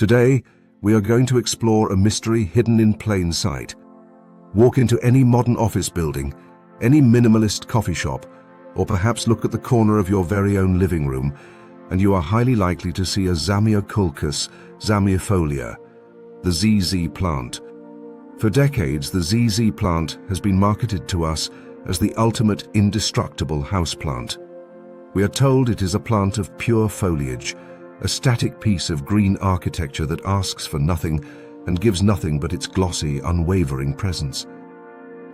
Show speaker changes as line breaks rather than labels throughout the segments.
Today, we are going to explore a mystery hidden in plain sight. Walk into any modern office building, any minimalist coffee shop, or perhaps look at the corner of your very own living room, and you are highly likely to see a Zamioculcas zamiifolia, the ZZ plant. For decades, the ZZ plant has been marketed to us as the ultimate indestructible houseplant. We are told it is a plant of pure foliage, a static piece of green architecture that asks for nothing and gives nothing but its glossy, unwavering presence.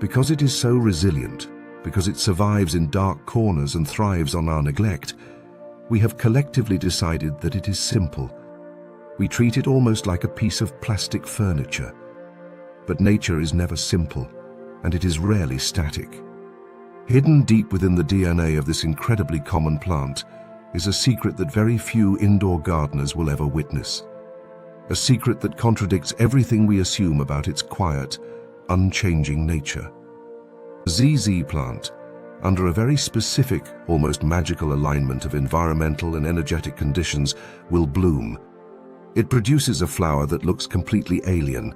Because it is so resilient, because it survives in dark corners and thrives on our neglect, we have collectively decided that it is simple. We treat it almost like a piece of plastic furniture. But nature is never simple, and it is rarely static. Hidden deep within the DNA of this incredibly common plant is a secret that very few indoor gardeners will ever witness. A secret that contradicts everything we assume about its quiet, unchanging nature. The ZZ plant, under a very specific, almost magical alignment of environmental and energetic conditions, will bloom. It produces a flower that looks completely alien,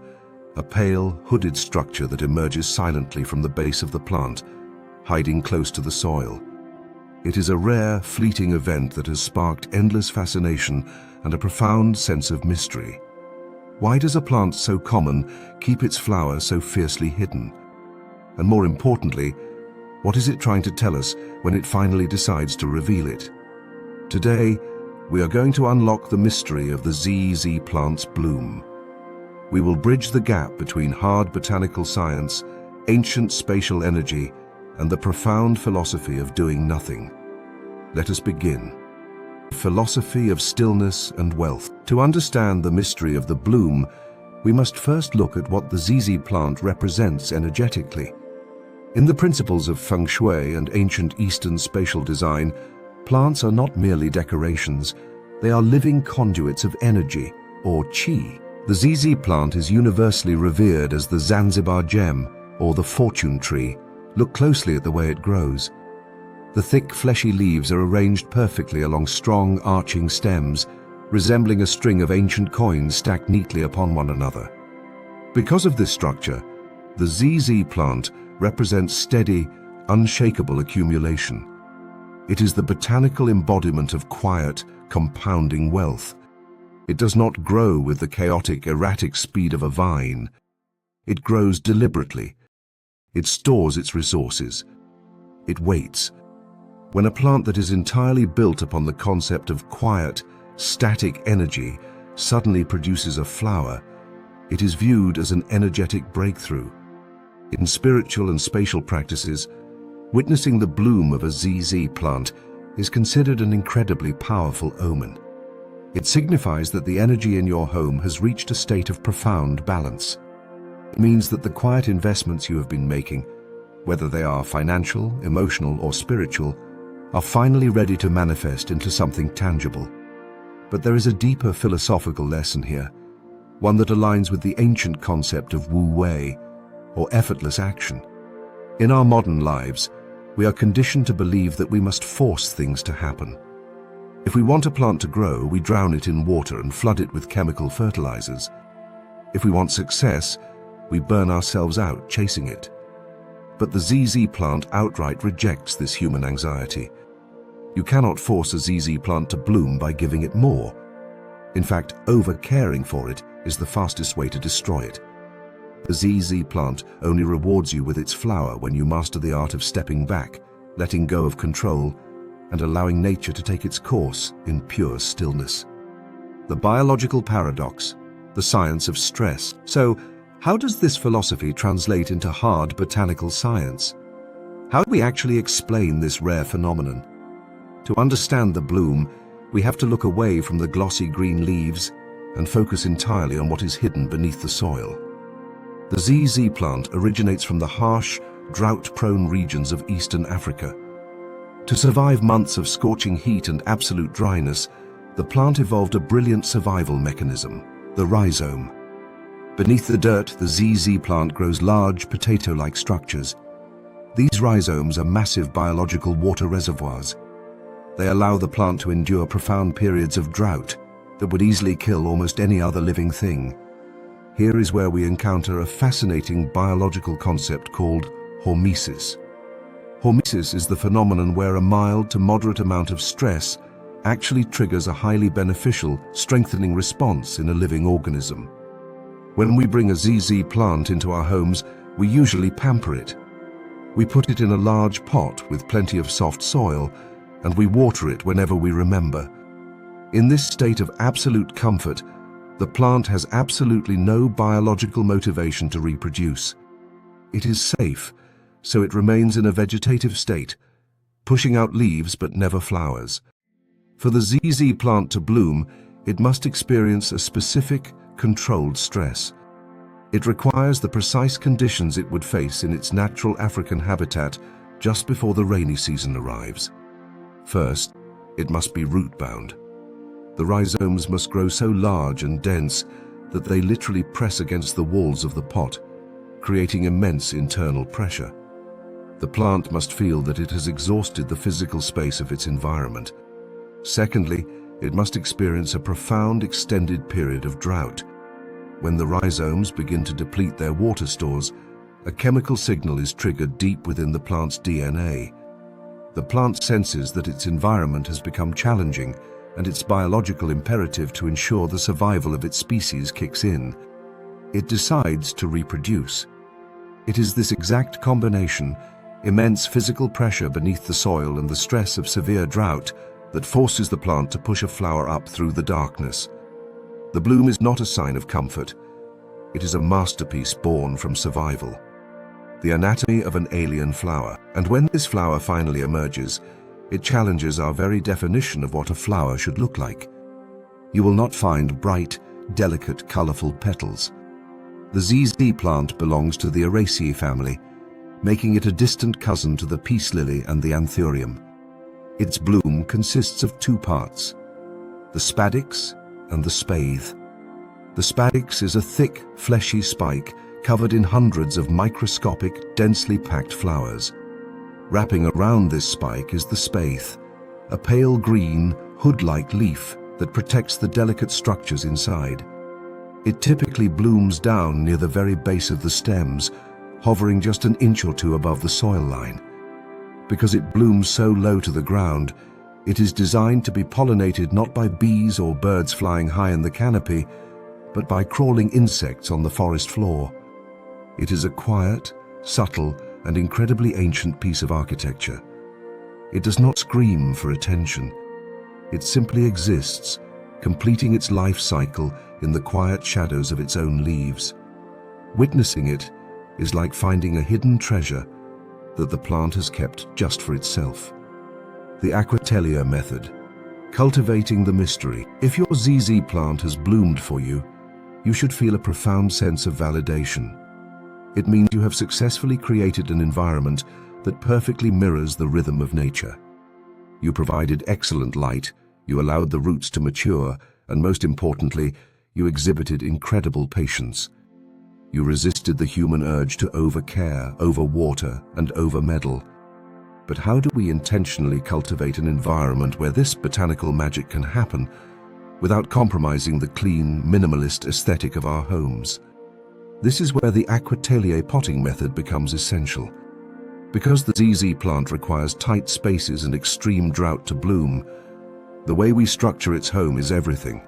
a pale, hooded structure that emerges silently from the base of the plant, hiding close to the soil. It is a rare, fleeting event that has sparked endless fascination and a profound sense of mystery. Why does a plant so common keep its flower so fiercely hidden? And more importantly, what is it trying to tell us when it finally decides to reveal it? Today, we are going to unlock the mystery of the ZZ plant's bloom. We will bridge the gap between hard botanical science, ancient spatial energy, and the profound philosophy of doing nothing. Let us begin. Philosophy of stillness and wealth. To understand the mystery of the bloom, we must first look at what the ZZ plant represents energetically. In the principles of Feng Shui and ancient Eastern spatial design, plants are not merely decorations, they are living conduits of energy, or qi. The ZZ plant is universally revered as the Zanzibar gem, or the fortune tree. Look closely at the way it grows. The thick, fleshy leaves are arranged perfectly along strong, arching stems, resembling a string of ancient coins stacked neatly upon one another. Because of this structure, the ZZ plant represents steady, unshakable accumulation. It is the botanical embodiment of quiet, compounding wealth. It does not grow with the chaotic, erratic speed of a vine. It grows deliberately. It stores its resources. It waits. When a plant that is entirely built upon the concept of quiet, static energy suddenly produces a flower, it is viewed as an energetic breakthrough. In spiritual and spatial practices, witnessing the bloom of a ZZ plant is considered an incredibly powerful omen. It signifies that the energy in your home has reached a state of profound balance. It means that the quiet investments you have been making, whether they are financial, emotional, or spiritual, are finally ready to manifest into something tangible. But there is a deeper philosophical lesson here, one that aligns with the ancient concept of Wu Wei, or effortless action. In our modern lives, we are conditioned to believe that we must force things to happen. If we want a plant to grow, we drown it in water and flood it with chemical fertilizers. If we want success, we burn ourselves out chasing it. But the ZZ plant outright rejects this human anxiety. You cannot force a ZZ plant to bloom by giving it more. In fact, over-caring for it is the fastest way to destroy it. The ZZ plant only rewards you with its flower when you master the art of stepping back, letting go of control, and allowing nature to take its course in pure stillness. The biological paradox, the science of stress. So, how does this philosophy translate into hard botanical science? How do we actually explain this rare phenomenon? To understand the bloom, we have to look away from the glossy green leaves and focus entirely on what is hidden beneath the soil. The ZZ plant originates from the harsh, drought-prone regions of Eastern Africa. To survive months of scorching heat and absolute dryness, the plant evolved a brilliant survival mechanism, the rhizome. Beneath the dirt, the ZZ plant grows large, potato-like structures. These rhizomes are massive biological water reservoirs. They allow the plant to endure profound periods of drought, that would easily kill almost any other living thing. Here is where we encounter a fascinating biological concept called hormesis. Hormesis is the phenomenon where a mild to moderate amount of stress actually triggers a highly beneficial, strengthening response in a living organism. When we bring a ZZ plant into our homes, we usually pamper it. We put it in a large pot with plenty of soft soil, and we water it whenever we remember. In this state of absolute comfort, the plant has absolutely no biological motivation to reproduce. It is safe, so it remains in a vegetative state, pushing out leaves but never flowers. For the ZZ plant to bloom, it must experience a specific, controlled stress. It requires the precise conditions it would face in its natural African habitat just before the rainy season arrives. First, it must be root-bound. The rhizomes must grow so large and dense that they literally press against the walls of the pot, creating immense internal pressure. The plant must feel that it has exhausted the physical space of its environment. Secondly, it must experience a profound extended period of drought. When the rhizomes begin to deplete their water stores, a chemical signal is triggered deep within the plant's DNA. The plant senses that its environment has become challenging, and its biological imperative to ensure the survival of its species kicks in. It decides to reproduce. It is this exact combination, immense physical pressure beneath the soil and the stress of severe drought, that forces the plant to push a flower up through the darkness. The bloom is not a sign of comfort. It is a masterpiece born from survival. The anatomy of an alien flower, and when this flower finally emerges, it challenges our very definition of what a flower should look like. You will not find bright, delicate, colorful petals. The ZZ plant belongs to the Raree family, making it a distant cousin to the peace lily and the anthurium. Its bloom consists of two parts, the spadix and the spathe. The spadix is a thick, fleshy spike covered in hundreds of microscopic, densely packed flowers. Wrapping around this spike is the spathe, a pale green, hood-like leaf that protects the delicate structures inside. It typically blooms down near the very base of the stems, hovering just an inch or two above the soil line. Because it blooms so low to the ground, it is designed to be pollinated not by bees or birds flying high in the canopy, but by crawling insects on the forest floor. It is a quiet, subtle, and incredibly ancient piece of architecture. It does not scream for attention. It simply exists, completing its life cycle in the quiet shadows of its own leaves. Witnessing it is like finding a hidden treasure that the plant has kept just for itself. The Aquatelier method, cultivating the mystery. If your ZZ plant has bloomed for you, you should feel a profound sense of validation. It means you have successfully created an environment that perfectly mirrors the rhythm of nature. You provided excellent light, you allowed the roots to mature, and most importantly, you exhibited incredible patience. You resisted the human urge to overcare, overwater, and overmeddle. But how do we intentionally cultivate an environment where this botanical magic can happen without compromising the clean, minimalist aesthetic of our homes? This is where the Aquatelier potting method becomes essential. Because the ZZ plant requires tight spaces and extreme drought to bloom, the way we structure its home is everything.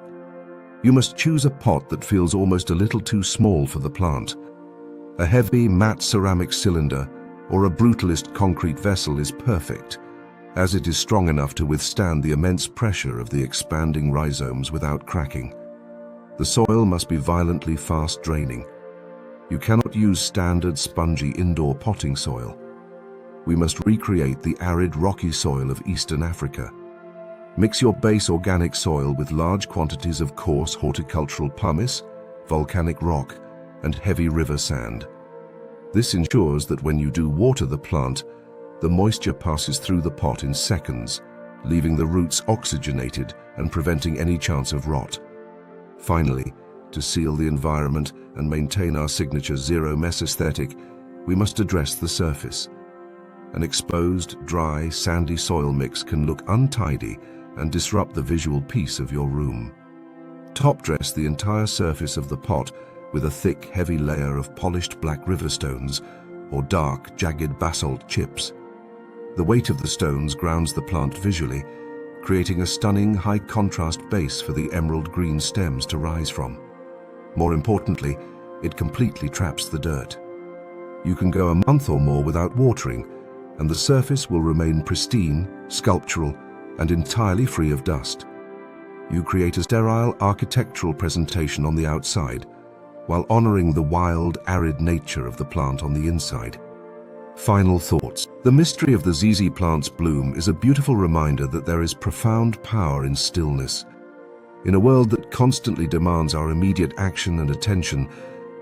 You must choose a pot that feels almost a little too small for the plant. A heavy, matte ceramic cylinder or a brutalist concrete vessel is perfect, as it is strong enough to withstand the immense pressure of the expanding rhizomes without cracking. The soil must be violently fast-draining. You cannot use standard spongy indoor potting soil. We must recreate the arid rocky soil of Eastern Africa. Mix your base organic soil with large quantities of coarse horticultural pumice, volcanic rock, and heavy river sand. This ensures that when you do water the plant, the moisture passes through the pot in seconds, leaving the roots oxygenated and preventing any chance of rot. Finally, to seal the environment and maintain our signature zero-mess aesthetic, we must address the surface. An exposed, dry, sandy soil mix can look untidy and disrupt the visual peace of your room. Top dress the entire surface of the pot with a thick, heavy layer of polished black river stones or dark, jagged basalt chips. The weight of the stones grounds the plant visually, creating a stunning, high-contrast base for the emerald green stems to rise from. More importantly, it completely traps the dirt. You can go a month or more without watering, and the surface will remain pristine, sculptural, and entirely free of dust. You create a sterile architectural presentation on the outside, while honoring the wild, arid nature of the plant on the inside. Final thoughts. The mystery of the ZZ plant's bloom is a beautiful reminder that there is profound power in stillness. In a world that constantly demands our immediate action and attention,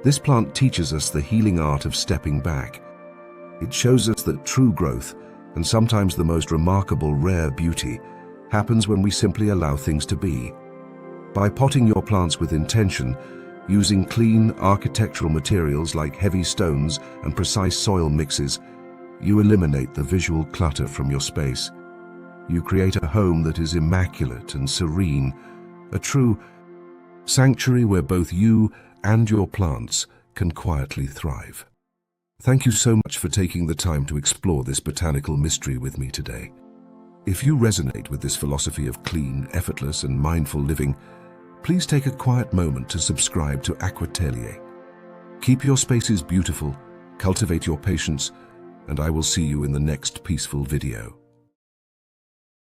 this plant teaches us the healing art of stepping back. It shows us that true growth, and sometimes the most remarkable rare beauty, happens when we simply allow things to be. By potting your plants with intention, using clean architectural materials like heavy stones and precise soil mixes, you eliminate the visual clutter from your space. You create a home that is immaculate and serene, a true sanctuary where both you and your plants can quietly thrive. Thank you so much for taking the time to explore this botanical mystery with me today. If you resonate with this philosophy of clean, effortless, and mindful living, please take a quiet moment to subscribe to Aquatelier. Keep your spaces beautiful, cultivate your patience, and I will see you in the next peaceful video.